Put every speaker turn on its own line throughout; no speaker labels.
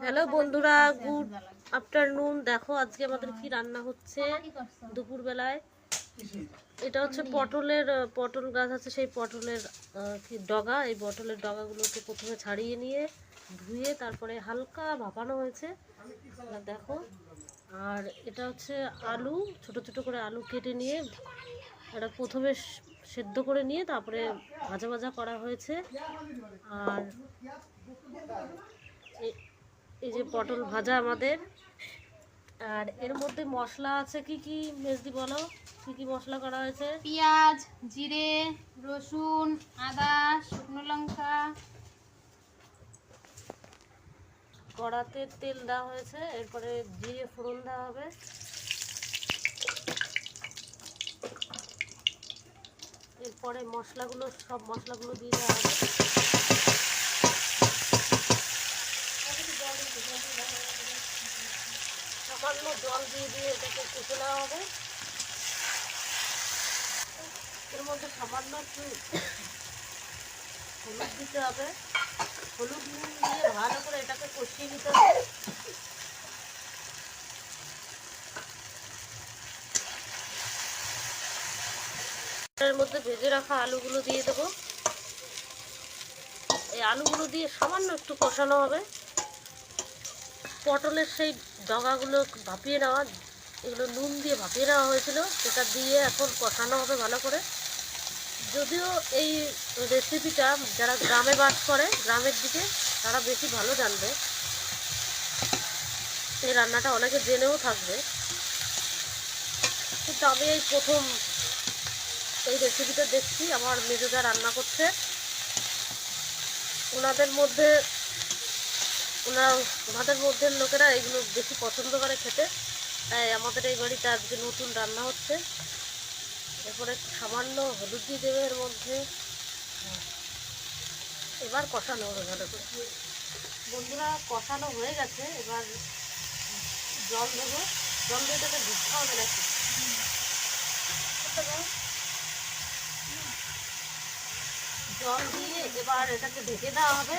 Hello বন্ধুরা, good afternoon. দেখো আজকে আমাদের কি রান্না হচ্ছে দুপুর বেলায়। এটা হচ্ছে পটল গাছ আছে, সেই পটলের কি ডগা। এই পটলের ডগাগুলোকে প্রথমে ছাড়িয়ে নিয়ে ধুয়ে তারপরে হালকা ভাপানো হয়েছে, দেখো। আর এটা হচ্ছে আলু, ছোট ছোট করে আলু কেটে নিয়ে এটা প্রথমে সেদ্ধ করে নিয়ে তারপরে ভাজা ভাজা করা হয়েছে। আর এই যে পটল ভাজা আমাদের। আর এর মধ্যে মশলা আছে কি কি, মেজদি বলো কি কি মশলা করা হয়েছে?
পেঁয়াজ, জিরে, রসুন, আদা, শুকনো লঙ্কা।
কড়াতে তেল দেওয়া হয়েছে, এরপরে জিরে ফোড়ন দেওয়া হবে। এরপরে সব মশলাগুলো দিয়ে দেওয়া হবে। সামান্য জল দিয়ে এটাকে কষে নেওয়া হবে। এর মধ্যে সামান্য একটু হলুদ দিতে হবে। হলুদ নুন দিয়ে ভালো করে এটাকে কষিয়ে নিতে হবে। এর মধ্যে ভেজে রাখা আলুগুলো দিয়ে দেবো। এই আলুগুলো দিয়ে সামান্য একটু কষানো হবে। পটলের সেই ডগাগুলো ভাপিয়ে নেওয়া, এগুলো নুন দিয়ে ভাপিয়ে নেওয়া হয়েছিল, সেটা দিয়ে এখন কষানো হবে ভালো করে। যদিও এই রেসিপিটা যারা গ্রামে বাস করে, গ্রামের দিকে, তারা বেশি ভালো জানবে। এই রান্নাটা অনেকে জেনেও থাকবে, কিন্তু আমি এই প্রথম এই রেসিপিটা দেখছি। আমার মেজোদা রান্না করছে। ওনাদের মধ্যে লোকেরা এগুলো বেশি পছন্দ করে খেতে, তাই আমাদের এই বাড়িতে আজকে নতুন রান্না হচ্ছে। এরপরে সামান্য হলুদ দিয়ে দেবে এর মধ্যে। এবার কষানো হবে ভালো করে। বন্ধুরা, কষানো হয়ে গেছে, এবার জল দেবো। জল দিয়ে এটাকে ঢুকতে হবে নাকি, জল দিয়ে এবার এটাকে ঢেকে দেওয়া হবে,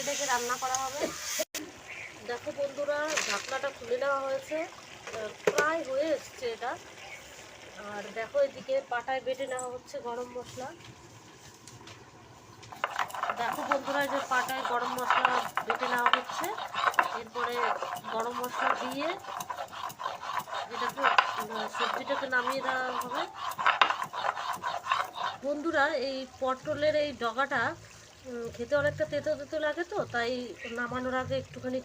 ঢেকে রান্না করা হবে। দেখো বন্ধুরা, ঢাকনাটা খুলে নেওয়া হয়েছে, প্রায় হয়ে এসছে এটা। আর দেখো এদিকে পাটায় বেটে নেওয়া হচ্ছে গরম মশলা। দেখো বন্ধুরা, যে পাটায় গরম মশলা বেটে নেওয়া হচ্ছে। এরপরে গরম মশলা দিয়ে এটাকে সবজিটাকে নামিয়ে দেওয়া হবে। বন্ধুরা, এই পটলের এই ডগাটা খেতে অনেকটা তেতো তেতো লাগে, তো তাই নামানোর আগে একটুখানি